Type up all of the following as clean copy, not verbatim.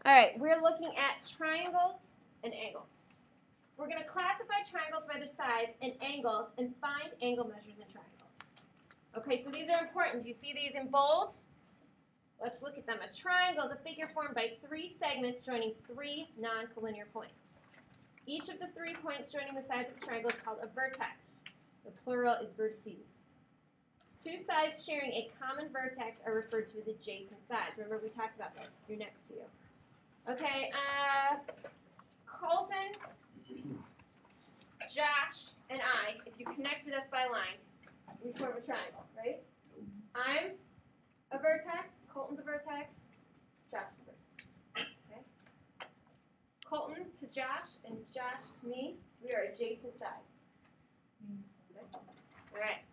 All right, we're looking at triangles and angles. We're going to classify triangles by their sides and angles and find angle measures in triangles. Okay, so these are important. Do you see these in bold? Let's look at them. A triangle is a figure formed by 3 segments joining 3 non-collinear points. Each of the 3 points joining the sides of the triangle is called a vertex. The plural is vertices. 2 sides sharing a common vertex are referred to as adjacent sides. Remember, we talked about this. You're next to you. Okay, Colton, Josh, and I, if you connected us by lines, we form a triangle, right? I'm a vertex, Colton's a vertex, Josh is a vertex. Okay? Colton to Josh and Josh to me, we are adjacent sides. Okay? All right.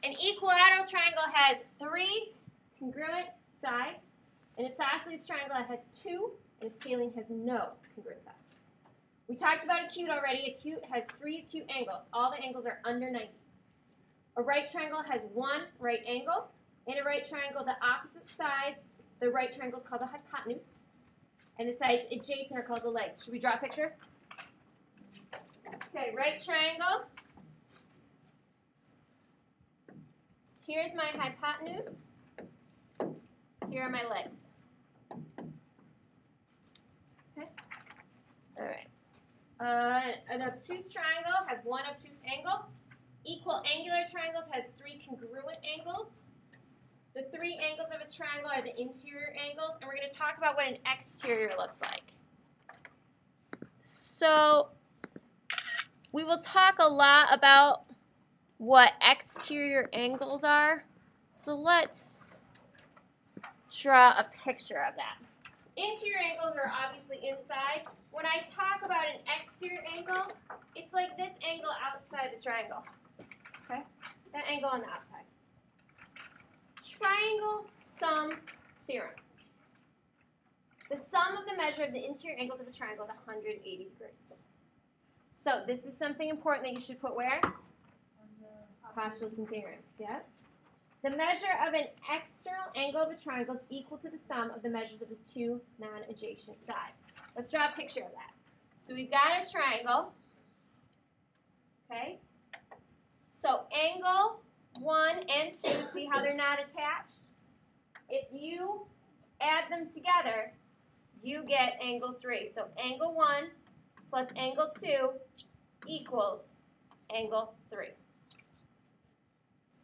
An equilateral triangle has 3 congruent sides. An isosceles triangle has 2, and a scalene has no congruent sides. We talked about acute already. Acute has 3 acute angles. All the angles are under 90. A right triangle has 1 right angle. In a right triangle, the opposite sides, the right triangle is called the hypotenuse, and the sides adjacent are called the legs. Should we draw a picture? Okay, right triangle. Here's my hypotenuse. Here are my legs. Okay. All right. An obtuse triangle has 1 obtuse angle. Equal angular triangles has 3 congruent angles. The 3 angles of a triangle are the interior angles, and we're going to talk about what an exterior looks like. So we will talk a lot about what exterior angles are. So let's draw a picture of that. Interior angles are obviously inside. When I talk about an exterior angle, it's like this angle outside the triangle. Okay? That angle on the outside. Triangle sum theorem. The sum of the measure of the interior angles of a triangle is 180 degrees. So this is something important that you should put where? Postulates and theorems, yeah? The measure of an external angle of a triangle is equal to the sum of the measures of the 2 non-adjacent sides. Let's draw a picture of that. So we've got a triangle, okay? So angle 1 and 2, see how they're not attached? If you add them together, you get angle 3. So angle 1 plus angle 2 equals angle 3.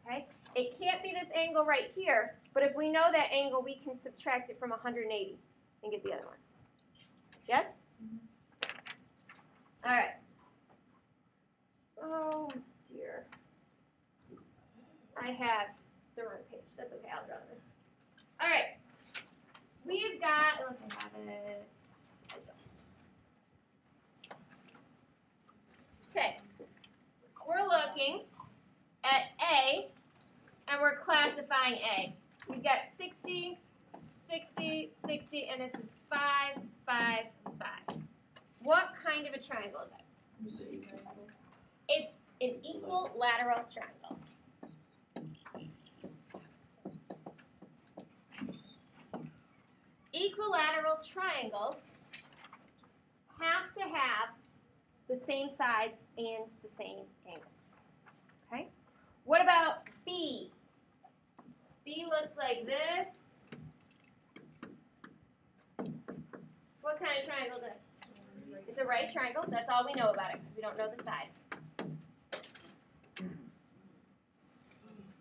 Okay? It can't be this angle right here, but if we know that angle, we can subtract it from 180 and get the other one. Yes? All right. Oh, dear. I have the wrong page. That's okay. I'll draw them. All right. We've got, unless I have it, I don't. Okay. We're looking at A, and we're classifying A. We've got 60, 60, 60, and this is 5, 5, 5. What kind of a triangle is it? It's an equilateral triangle. Equilateral triangles have to have the same sides and the same angles. Okay? What about B? B looks like this. What kind of triangle is this? It's a right triangle. That's all we know about it because we don't know the sides.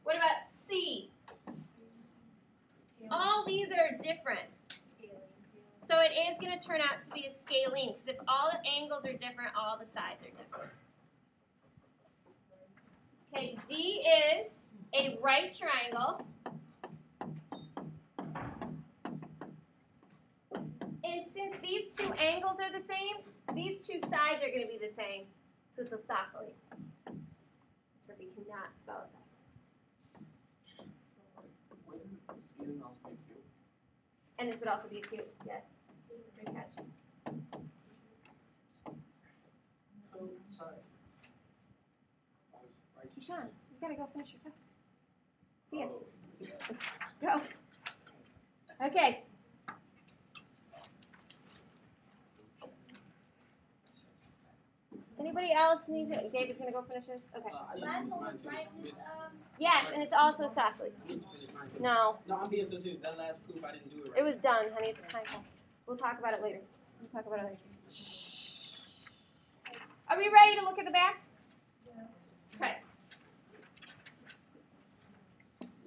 What about C? All these are different. So it is going to turn out to be a scalene because if all the angles are different, all the sides are different. Okay, D is a right triangle. And since these 2 angles are the same, these 2 sides are going to be the same. So it's isosceles. That's where we cannot spell isosceles. And this would also be acute, yes. Great catch. Keyshawn, you gotta go finish your test. See ya. Go. Okay. anybody else need to? David's gonna go finish this. Okay. I need to finish mine too. Yes, and it's also Cecily's. I need to finish mine too. No, No, I'm being so serious. That last proof, I didn't do it right. it was done, honey. It's time pass. We'll talk about it later. We'll talk about it later. Shh. Are we ready to look at the back? Okay.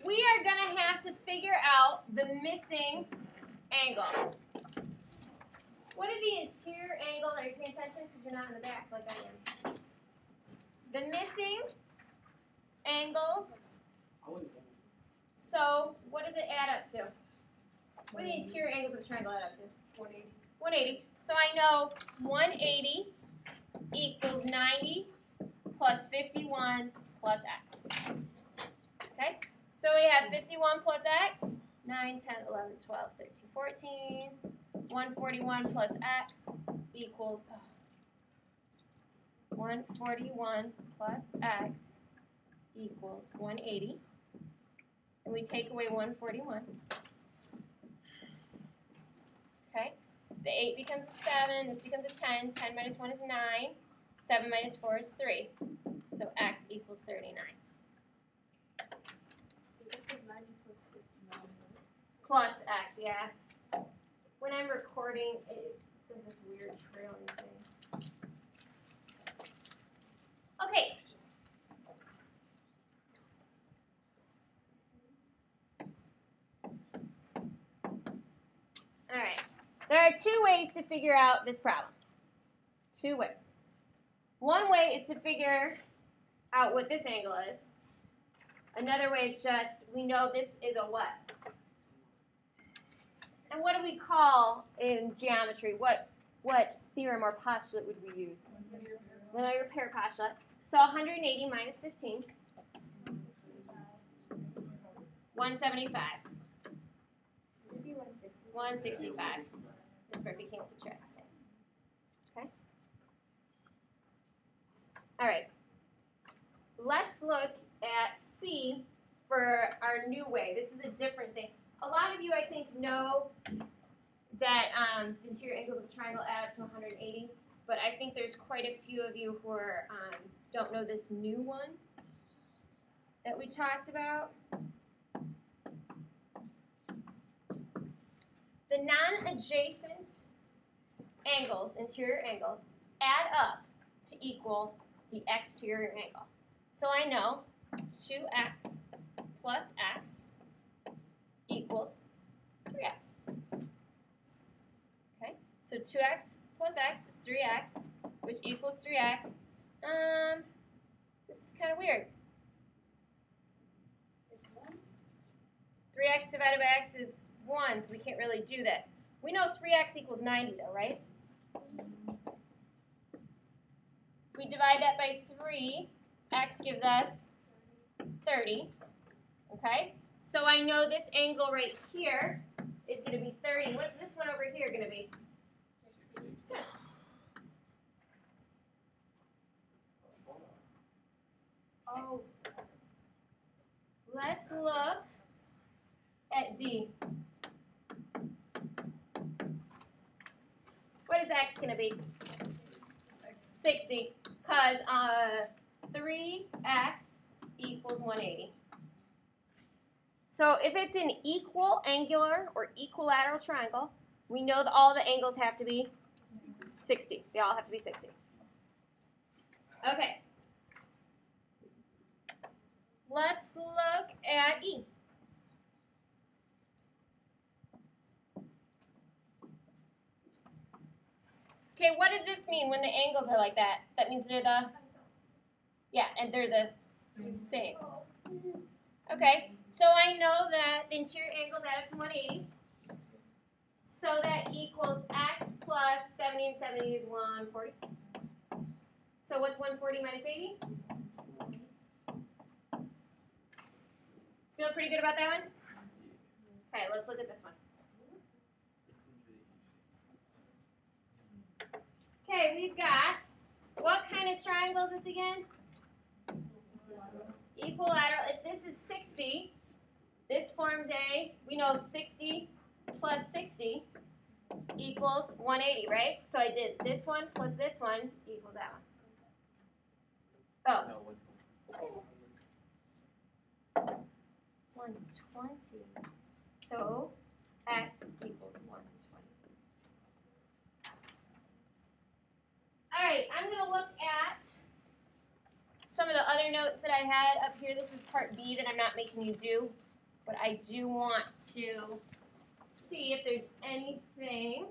We are going to have to figure out the missing angle. What are the interior angles? Are you paying attention? Because you're not in the back like I am. The missing angles. So what does it add up to? What do the interior angles of a triangle add up to? 180. 180. So I know 180 equals 90 plus 51 plus x. Okay? So we have 51 plus x, 9, 10, 11, 12, 13, 14. 141 plus x equals 141 plus x equals 180. And we take away 141. Okay? The 8 becomes a 7, this becomes a 10. 10 minus 1 is 9. 7 minus 4 is 3. So x equals 39. This is 90 plus 59. Plus x, yeah. When I'm recording, it does this weird trailing thing. Okay. All right. There are two ways to figure out this problem. Two ways. One way is to figure out what this angle is. Another way is just, we know this is a what? And what do we call in geometry? What theorem or postulate would we use? Linear pair postulate. So 180 minus 15. 175. 165. That's right, we can't keep track. Okay? All right. Let's look at C for our new way. This is a different thing. A lot of you, I think, know that the interior angles of a triangle add up to 180, but I think there's quite a few of you who are, don't know this new one that we talked about. The non-adjacent angles, interior angles, add up to equal the exterior angle. So I know 2x plus x equals 3x. Okay, so 2x plus x is 3x, which equals 3x. This is kind of weird. 3x divided by x is 1, so we can't really do this. We know 3x equals 90 though, right? If we divide that by 3, x gives us 30. Okay? So I know this angle right here is going to be 30. What's this one over here going to be? Oh. Let's look at D. What is x going to be? 60. Because 3x equals 180. So if it's an equal angular or equilateral triangle, we know that all the angles have to be 60. They all have to be 60. Okay. Let's look at E. Okay, what does this mean when the angles are like that? That means they're the, yeah, and they're the same. Okay, so I know that the interior angles add up to 180. So that equals x plus 70, and 70 is 140. So what's 140 minus 80? Feel pretty good about that one? Okay, let's look at this one. Okay, we've got, what kind of triangle is this again? Equilateral. If this is 60, this forms a, we know 60 plus 60 equals 180, right? So I did this one plus this one equals that one. Oh, No, 120. So x equals 120. All right, I'm going to look at some of the other notes that I had up here. This is part B that I'm not making you do, but I do want to see if there's anything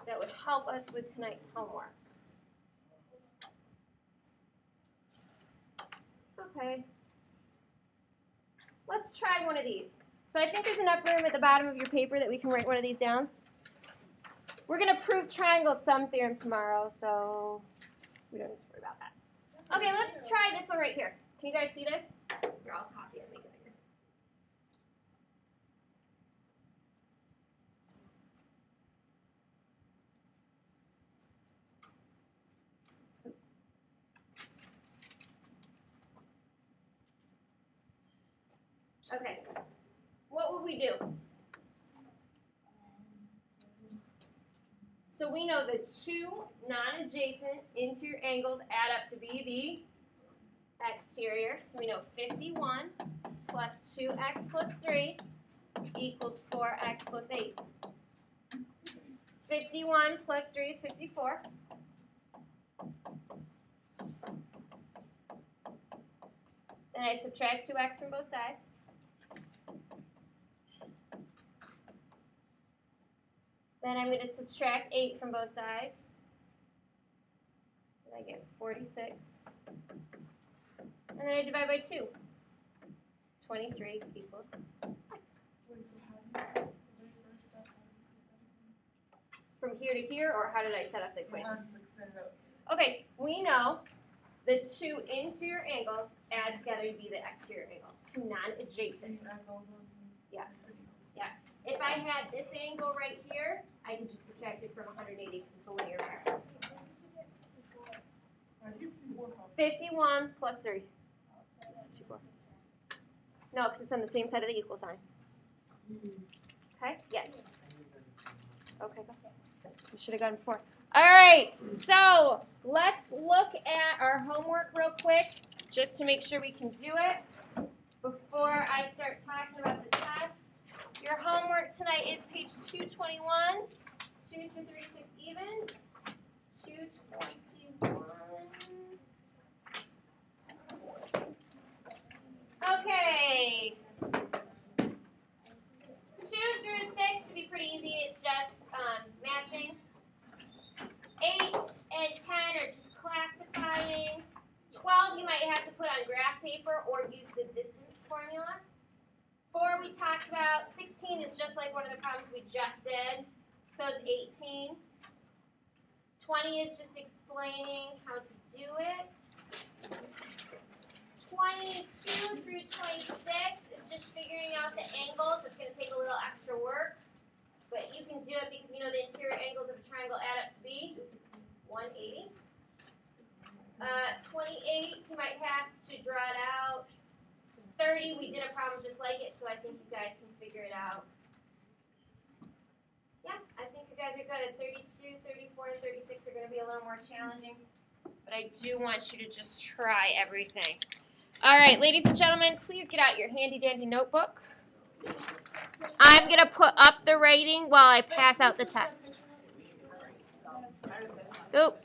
that would help us with tonight's homework. Okay. Let's try one of these. So I think there's enough room at the bottom of your paper that we can write one of these down. We're going to prove triangle sum theorem tomorrow, so we don't need to worry about that. Okay, let's try this one right here. Can you guys see this? Here, I'll copy it and make it bigger. Okay, what would we do? So we know the two non-adjacent interior angles add up to be the exterior. So we know 51 plus 2x plus 3 equals 4x plus 8. 51 plus 3 is 54. Then I subtract 2x from both sides. Then I'm going to subtract 8 from both sides. And I get 46. And then I divide by 2. 23 equals x. Wait, so how do you reverse that? From here to here, or how did I set up the equation? How do you set it up? Okay, we know the two interior angles add together to be the exterior angle. Two non-adjacent. Yeah. Yeah. If I had this angle right here, I could just subtract it from 180 because it's a linear pair. 51 plus 3 is 54. No, because it's on the same side of the equal sign. Okay? Yes. Okay, go. You should have gone before. All right, so let's look at our homework real quick just to make sure we can do it before I start talking about the test. Your homework tonight is page 221, 2 through 36 even, 221. Okay. 2 through 6 should be pretty easy. It's just matching. 8 and 10 are just classifying. 12 you might have to put on graph paper or use the distance formula. 4 we talked about. 16 is just like one of the problems we just did. So it's 18. 20 is just explaining how to do it. 22 through 26 is just figuring out the angles. It's going to take a little extra work. But you can do it because you know the interior angles of a triangle add up to be 180. 28, you might have to draw it out. 30, we did a problem just like it, so I think you guys can figure it out. Yeah, I think you guys are good. 32, 34, and 36 are going to be a little more challenging. But I do want you to just try everything. All right, ladies and gentlemen, please get out your handy-dandy notebook. I'm going to put up the writing while I pass out the test. Oop.